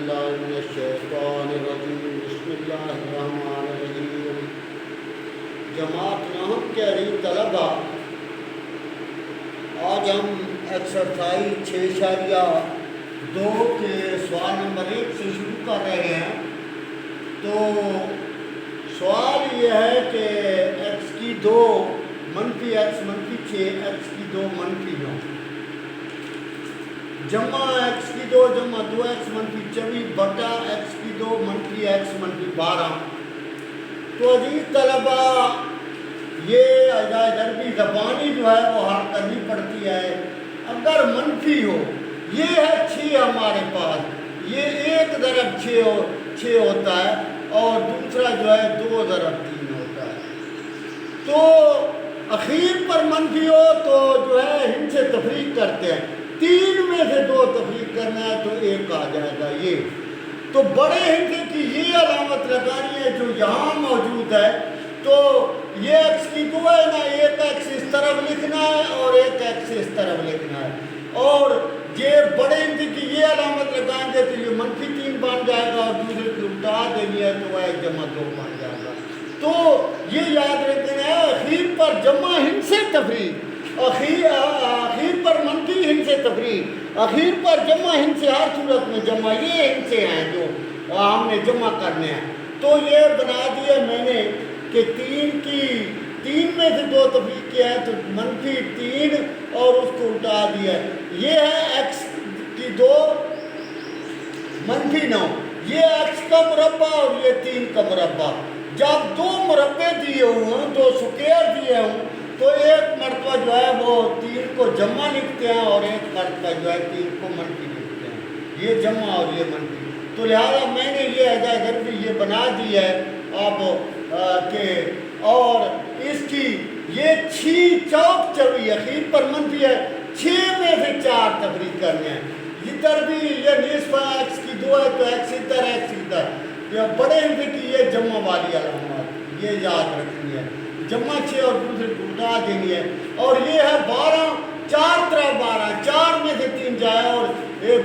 بالله من الشیطان الرجیم بسم اللہ الرحمن الرحیم۔ جماعت ناہم کہری طلبہ، آج ہم ایکسرسائز 6.2 کے سوال نمبر 1 سے شروع کر رہے ہیں۔ تو سوال یہ ہے کہ x کی 2 منفی x منفی 6 x کی 2 منفی 9 جمع x کی 2 جمع 2x منفی 24 بٹا x کی 2 منفی x منفی 12۔ تو عزیز طلبہ، یہ اجزائے ضربی زبانی جو ہے وہ حل کرنی پڑتی ہے۔ اگر منفی ہو، یہ ہے 6 ہمارے پاس، یہ 1 ضرب 6 ہوتا ہے اور دوسرا جو ہے 2 ضرب 3 ہوتا ہے۔ تو اخیر پر منفی ہو تو جو ہے ان سے تفریق کرتے ہیں، 3 میں سے 2 تفریق کرنا ہے تو 1 آ جائے گا۔ یہ تو بڑے ہندسے کی یہ علامت لگانی ہے جو یہاں موجود ہے۔ تو یہ x کی 2 ہے نا، 1x اس طرف لکھنا ہے اور 1x اس طرف لکھنا ہے، اور یہ بڑے ہندسے کی یہ علامت لگائیں گے تو یہ منفی 3 بن جائے گا اور دوسرے کی الٹا دینی ہے تو وہ 1 جمع 2 بن جائے گا۔ تو یہ یاد رکھنا ہے، اخیر پر جمع ہند سے تفریق، اخیر پر منفی ہند سے تفریق، اخیر پر جمع ہند سے ہر صورت میں جمع، یہ ہند سے ہیں جو ہم نے جمع کرنے ہیں۔ تو یہ بنا دیا میں نے کہ 3 میں سے 2 تفریق کیا ہے تو منفی 3 اور اس کو الٹا دیا ہے۔ یہ ہے x کی 2 منفی 9، یہ x کا مربع اور یہ 3 کا مربع۔ جب 2 مربع دیے ہوں، 2 سکوئر دیے ہوں تو ایک مرتبہ جو ہے وہ 3 کو جمع لکھتے ہیں اور ایک مرتبہ جو ہے 3 کو منفی لکھتے ہیں، یہ جمع اور یہ منفی۔ تو لہذا میں نے یہ اجزائے ضربی یہ بنا دی ہے اب کہ، اور اس کی یہ 6 چوک چوی اخیر پر منفی ہے، 6 میں سے 4 تفریق کرنے ہیں۔ ادھر بھی یہ نصف x کی 2 ہے تو x ادھر x ادھر، یہ بڑے ہندسے کی یہ جمع والی علامات یہ یاد رکھنی ہے، جمع 6 اور دوسرے کو الٹا دینی ہے۔ اور یہ ہے 12، 4 طرح 12، 4 میں سے 3 جائے اور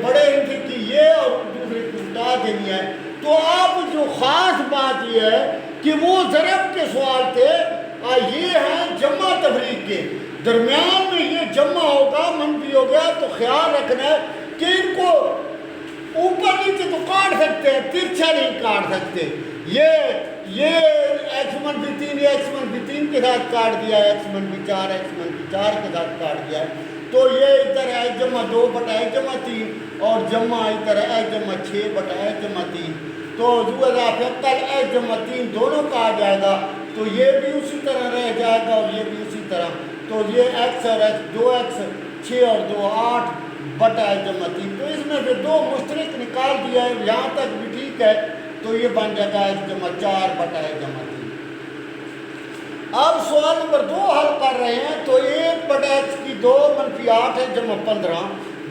بڑے ہندسے کی یہ اور دوسرے کو الٹا دینی ہے۔ تو اب جو خاص بات یہ ہے کہ وہ ضرب کے سوال تھے، یہ ہیں جمع تفریق کے درمیان میں یہ جمع ہوگا، منفی ہو گیا تو خیال رکھنا ہے کہ ان کو اوپر نیچے تو کاٹ سکتے ہیں، ترچھا نہیں کاٹ سکتے۔ یہ x منفی 3 یہ x منفی 3 کے ساتھ کاٹ دیا ہے، x منفی 4 x منفی 4 کے ساتھ کاٹ دیا ہے۔ تو یہ ادھر ہے جمع 2 بٹا 1 جمع 3 اور جمع ادھر ہے جمع 6 بٹا 1 جمع 3۔ تو ذو اضافہ کل 1 جمع 3 دونوں کا آ جائے گا تو یہ بھی اسی طرح رہ جائے گا اور یہ بھی اسی طرح۔ تو یہ x اور x 2x 6 اور 2 8 بٹا 1 جمع 3۔ تو اس میں سے 2 مشترک نکال دیا ہے، یہاں تک بھی ٹھیک ہے۔ تو یہ بن جائے گا x جمع 4 بٹا 1 جمع 3۔ اب سوال نمبر 2 حل کر رہے ہیں۔ تو 1 بٹا x کی 2 منفی 8 ہے جمع 15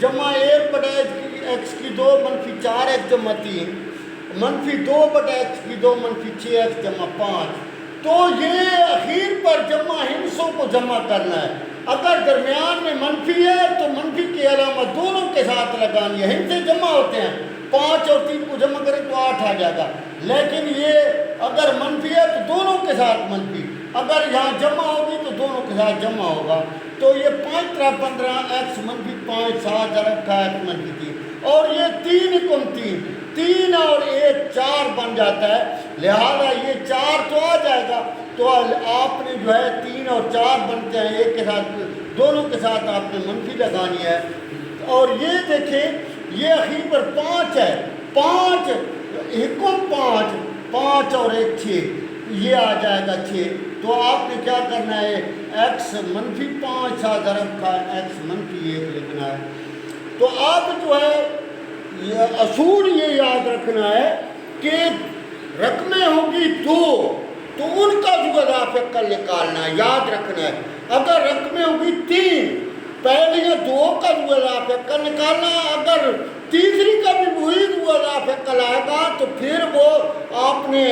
جمع 1 بٹا x کی 2 منفی 4x جمع 3 منفی 2 بٹا x کی 2 منفی 6x جمع 5۔ تو یہ اخیر پر جمع ہندسوں کو جمع کرنا ہے۔ اگر درمیان میں منفی ہے تو منفی کی علامت دونوں کے ساتھ لگانی ہے، ہندسے جمع ہوتے ہیں، 5 اور 3 کو جمع کریں تو 8 آ جائے گا، لیکن یہ اگر منفی ہے تو دونوں کے ساتھ منفی، اگر یہاں جمع ہوگی تو دونوں کے ساتھ جمع ہوگا۔ تو یہ 5 طرح 15 x منفی 5 7 ضرب کا x منفی 3 اور یہ 3 کم 3 اور 1 4 بن جاتا ہے، لہذا یہ 4 تو آ جائے گا۔ تو آپ نے جو ہے 3 اور 4 بنتے ہیں، ایک کے ساتھ دونوں کے ساتھ آپ نے منفی لگانی ہے۔ اور یہ دیکھیں یہ اخیر پر 5 ہے، 5 1 5 اور 1 6، یہ آ جائے گا 6۔ تو آپ نے کیا کرنا ہے، x منفی 5 7 ضرب کا x منفی 1 لکھنا ہے۔ تو آپ جو ہے یہ اصول یہ یاد رکھنا ہے کہ رقمیں ہوگی 2 تو ان کا ذو اضافہ کل نکالنا ہے، یاد رکھنا ہے۔ اگر رقمیں ہوگی 3 پہلے 2 کا ذو اضافہ کل نکالنا ہے، اگر تیسری کا بھی وہی ذو اضافہ کل آئے گا تو پھر وہ آپ نے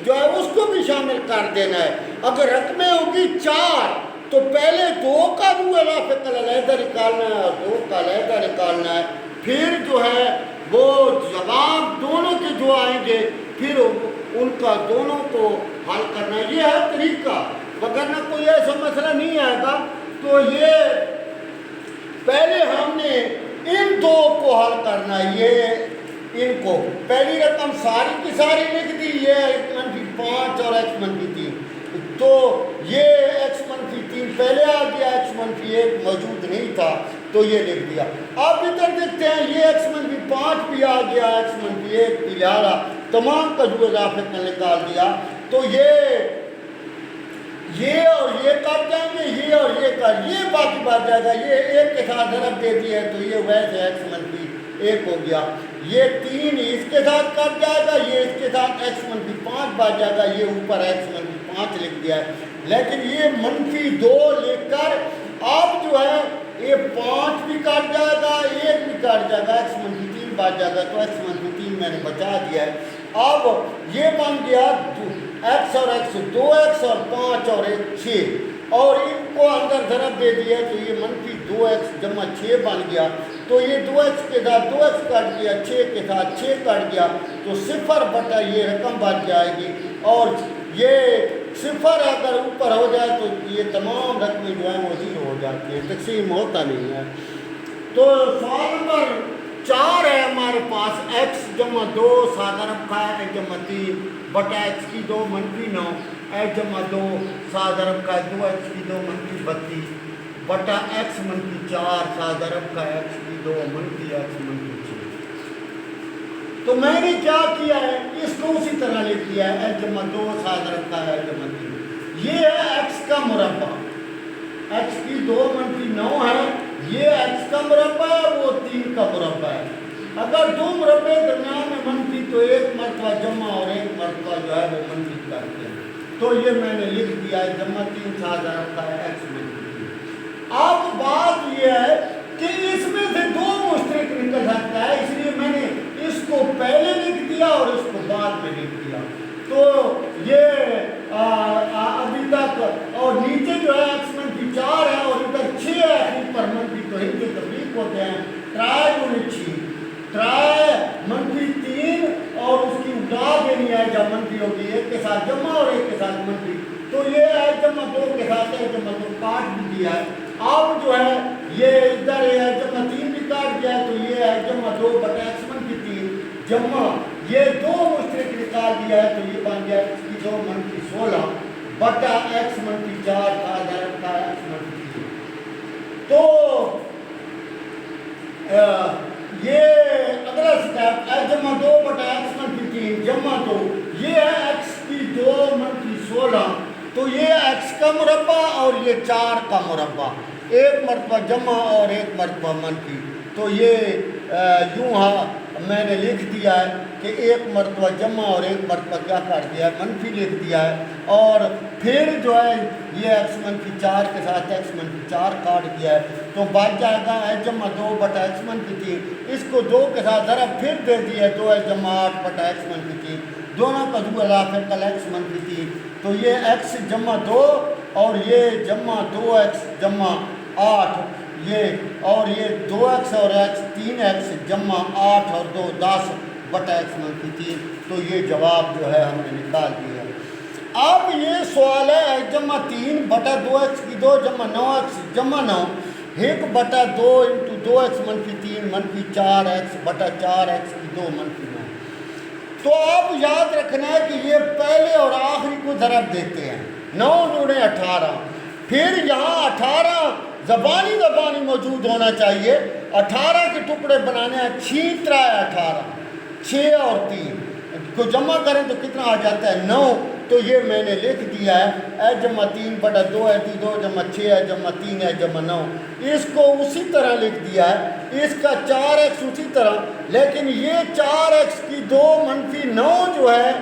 جو ہے اس کو بھی شامل کر دینا ہے۔ اگر رقمیں ہوگی 4 تو پہلے 2 کا ذو اضافہ کل علیحدہ نکالنا ہے اور 2 کا علیحدہ نکالنا ہے، پھر جو ہے وہ جواب دونوں جو آئیں گے پھر ان کا دونوں کو حل کرنا، یہ ہے طریقہ، وگرنہ کوئی ایسا مسئلہ نہیں آئے گا۔ تو یہ پہلے ہم نے ان دو کو حل کرنا، یہ ان کو پہلی رقم ساری کی ساری لکھ دی، یہ -5 اور -3، تو یہ -3 پہلے آ گیا، -1 موجود نہیں تھا تو یہ لکھ دیا۔ اب ادھر دیکھتے ہیں یہ -5 بھی آ گیا، -1 بھی، لہٰذا تمام کا جو اضافے کا نکال دیا، تو یہ اور یہ کٹ جائیں گے، یہ اور یہ باقی بات جائے گا، یہ 1 کے ساتھ ضرب دے دی ہے تو یہ ویسے -1 ہو گیا، یہ 3 اس کے ساتھ کٹ جائے گا، یہ اس کے ساتھ -5 بات جائے گا، یہ اوپر -5 لکھ دیا ہے، لیکن یہ -2 لکھ کر اب جو ہے یہ 5 بھی کٹ جائے گا، 1 بھی کٹ جائے گا، -3 بات جائے گا، تو -3 میں نے بچا دیا ہے۔ اب یہ بن گیا x اور x 2x اور 5 اور 1 6، اور ان کو اندر ضرب دے دیا تو یہ -2x جمع 6 بن گیا، تو یہ 2x کے ساتھ 2x کٹ گیا، 6 کے ساتھ 6 کٹ گیا، تو 0 بٹا یہ رقم بچ جائے گی، اور یہ 0 اگر اوپر ہو جائے تو یہ تمام رقمیں جو ہیں وہ 0 ہو جاتی ہیں، تقسیم ہوتا نہیں ہے۔ تو سوال نمبر 4 ہے ہمارے پاس، x جمع 2 سادہ رکھا ہے x جمع 3 بٹا x کی 2 -9، x جمع 2 سادہ رکھا ہے 2x کی 2 -32 بٹا x -4 سادہ رکھا ہے x کی 2 -x -6۔ تو میں نے کیا کیا ہے، اس کو اسی طرح لکھ دیا ہے، x جمع 2 سادہ رکھا ہے x جمع 3، یہ ہے x کا مربع، x کی 2 -9 ہے، یہ x کا مربع ہے، وہ 3 کا مربع ہے۔ اگر 2 مربع درمیان میں منفی تو 1 مرتبہ جمع اور 1 مرتبہ جو ہے وہ منفی کرتے ہیں، تو یہ میں نے لکھ دیا ہے جمع 3 سادہ رکھا ہے x -3۔ اب بات یہ ہے کہ اس میں سے 2 مشترک نکل سکتا ہے، اس لیے میں نے اس کو پہلے لکھ دیا اور اس کو بعد میں لکھ دیا، تو یہ ابھی تک، اور نیچے جو ہے x -4 ہے اور ادھر 6 ہے، اوپر منفی تو ہی کے تفریق ہوتے ہیں، 3 × 6 -3 اور اس کی اٹھا دینی ہے جب منفی ہوگی، 1 کے ساتھ جمع اور 1 کے ساتھ منفی، تو یہ ہے جمع 2 کے ساتھ ہے جمع 2 کاٹ بھی دیا ہے۔ اب جو ہے یہ ادھر ہے جمع 3 بھی کاٹ گیا، تو یہ ہے جمع 2 بٹا x -3 جمع یہ 2 مشترک نکال دیا ہے، تو یہ بن گیا x کی 2 -16 بٹا x -4 کا رکھا ہے x -3۔ تو یہ اگلا سٹیپ x جمع 2 بٹا x -3 جمع 2، یہ ہے x کی 2 -16، تو یہ x کا مربع اور یہ 4 کا مربع، 1 مرتبہ جمع اور 1 مرتبہ منفی، تو یہ یوں میں نے لکھ دیا ہے کہ 1 مرتبہ جمع اور 1 مرتبہ کیا کر دیا ہے، منفی لکھ دیا ہے، اور پھر جو ہے یہ x -4 کے ساتھ x -4 کاٹ دیا ہے، تو بچ جائے گا x جمع 2 بٹا x -3، اس کو 2 کے ساتھ ضرب پھر دے دیا ہے 2x جمع 8 بٹا x -3، دونوں کا جو اضافہ کل x -3، تو یہ x جمع 2 اور یہ جمع 2x جمع 8، یہ اور یہ 2x اور x 3x جمع 8 اور 2 10 بٹا x -3، تو یہ جواب جو ہے ہم نے نکال دیا۔ اب یہ سوال ہے x جمع 3 بٹا 2x کی 2 جمع 9x جمع 9 1 بٹا 2 × 2x -3 -4x بٹا 4x کی 2 -9۔ تو اب یاد رکھنا ہے کہ یہ پہلے اور آخری کو ضرب دیتے ہیں، 9 × 18، پھر یہاں 18 زبانی موجود ہونا چاہیے، 18 کے ٹکڑے بنانے ہیں، 6 × 18 6 اور 3 کو جمع کریں تو کتنا آ جاتا ہے 9، تو یہ میں نے لکھ دیا ہے x جمع 3 بٹا 2 ہے 2 جمع 6 ہے جمع 3 ہے جمع 9، اس کو اسی طرح لکھ دیا ہے، اس کا 4x اسی طرح، لیکن یہ 4x کی 2 -9 جو ہے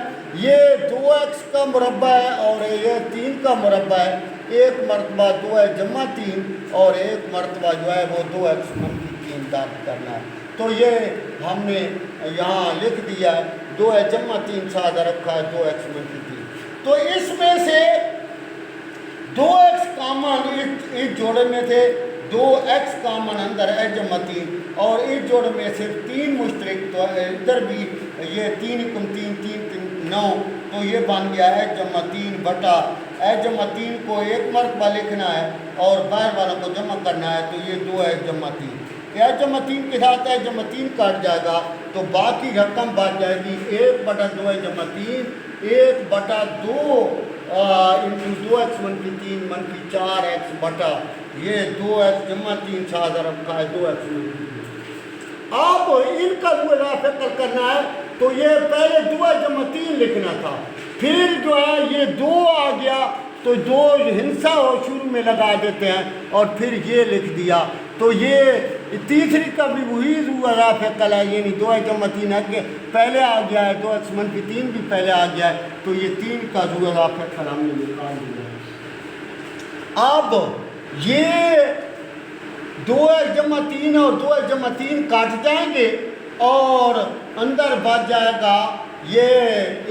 یہ 2x کا مربع ہے اور یہ 3 کا مربع ہے، 1 مرتبہ 2 ہے جمع 3 اور 1 مرتبہ جو ہے وہ 2x -3 درج کرنا ہے، تو یہ ہم نے یہاں لکھ دیا ہے، 2 ہے جمع 3 سادہ رکھا ہے 2x -3، تو اس میں سے 2x کامن اس جوڑے میں تھے، 2x کامن اندر ہے جمع 3، اور اس جوڑے میں صرف 3 مشترک، تو ادھر بھی یہ 3 × 3 3 9 تو یہ بن گیا H جمع 3 بٹا H جمع 3 کو ایک مرتبہ لکھنا ہے اور باہر والوں کو جمع کرنا ہے تو یہ 2H جمع 3 H جمع 3 کے ساتھ H جمع 3 کٹ جائے گا تو باقی رقم بچ جائے گی 1 بٹا 2H جمع 3 1 بٹا 2 انٹو 2x منفی 3 منفی 4x بٹا یہ 2x جمع 3 ساتھ رکھا ہے 2x منفی 3 اب ان کا جو رافع کرنا ہے تو یہ پہلے 2x جمع 3 لکھنا تھا پھر جو ہے یہ 2 آ گیا تو 2 ہندسہ شروع میں لگا دیتے ہیں اور پھر یہ لکھ دیا تو یہ تیسری کا بھی وہی رافع ہے یعنی 2x جمع 3 آگے پہلے آ گیا ہے 2x منفی 3 بھی پہلے آ گیا ہے تو یہ 3 کا رافع ہم نے نکال دیا اب یہ 2x جمع 3 اور 2x جمع 3 کاٹ جائیں گے اور اندر بچ جائے گا یہ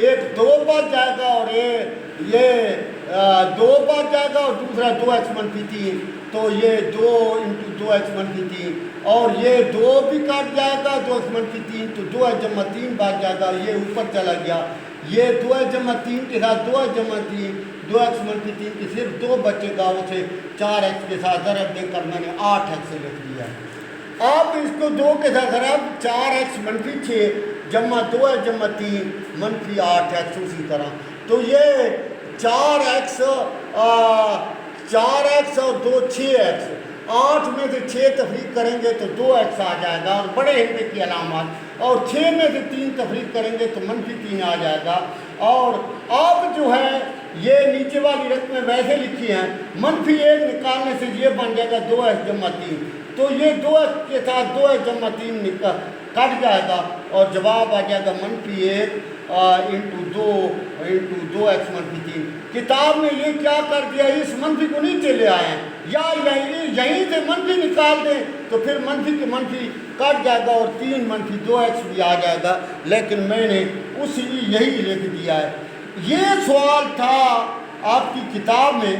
ایک 2 بچ جائے گا اور یہ 2 بچ جائے گا اور دوسرا 2x منفی 3 تو یہ 2 انٹو 2x منفی 3 اور یہ 2 بھی کاٹ جائے گا 2x منفی 3 تو 2x جمع 3 بچ جائے گا یہ اوپر چلا گیا یہ 2x جمع 3 کے ساتھ 2x جمع 3 2x منفی 3 کی صرف 2 بچے گا اسے 4x کے ساتھ ضرب دے کر میں نے 8x سے لکھ دیا اب اس کو 2 کے ساتھ ضرب 4x منفی 6 جمع 2x جمع 3 منفی 8x اسی طرح تو یہ 4x اور 2 6x 8 میں سے 6 تفریق کریں گے تو 2x آ جائے گا اور بڑے ہندے کی علامات اور 6 میں سے 3 تفریق کریں گے تو منفی 3 آ جائے گا اور اب جو ہے یہ نیچے والی رقمیں ویسے لکھی ہیں منفی 1 نکالنے سے یہ بن جائے گا 2x جمع 3 تو یہ 2x کے ساتھ 2x جمع 3 کٹ جائے گا اور جواب آ جائے گا منفی 1 انٹو 2x منفی 3 کتاب میں یہ کیا کر دیا اس منفی کو نیچے لے آئے ہیں یا یہیں سے منفی نکال دیں تو پھر منفی کے منفی کٹ جائے گا اور 3 منفی 2x بھی آ جائے گا لیکن میں نے یہی لکھ دیا ہے یہ سوال تھا آپ کی کتاب میں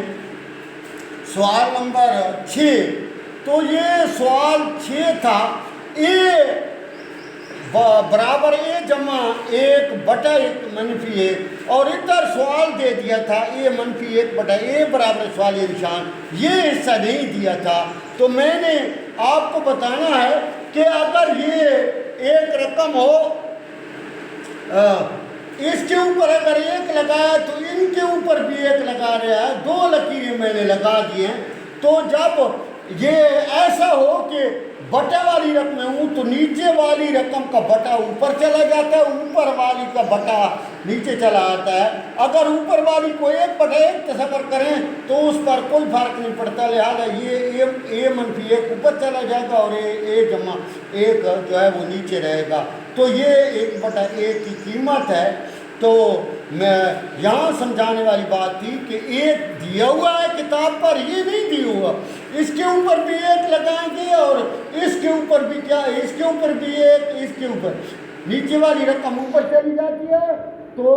سوال نمبر 6 تو یہ سوال 6 تھا A برابر A جمع 1 بٹا 1 منفی 1 اور ادھر سوال دے دیا تھا A منفی 1 بٹا A برابر سوالیہ نشان یہ حصہ نہیں دیا تھا تو میں نے آپ کو بتانا ہے کہ اگر یہ ایک رقم ہو اس کے اوپر اگر 1 لگایا تو ان کے اوپر بھی 1 لگا رہا ہے 2 لکیریں میں نے لگا دی ہیں تو جب یہ ایسا ہو کہ بٹا والی رقمیں ہوں تو نیچے والی رقم کا بٹا اوپر چلا جاتا ہے اوپر والی کا بٹا نیچے چلا آتا ہے اگر اوپر والی کو 1 بٹا 1 تصور کریں تو اس پر کوئی فرق نہیں پڑتا لہٰذا یہ A منفی 1 اوپر چلا جائے گا اور A جمع 1 جو ہے وہ نیچے رہے گا تو یہ 1 بٹا 1 کی قیمت ہے تو میں یہاں سمجھانے والی بات تھی کہ 1 دیا ہوا ہے کتاب پر یہ نہیں دیا ہوا اس کے اوپر بھی 1 لگائیں گے اور اس کے اوپر بھی کیا اس کے اوپر بھی 1 اس کے اوپر نیچے والی رقم اوپر چلی جاتی ہے تو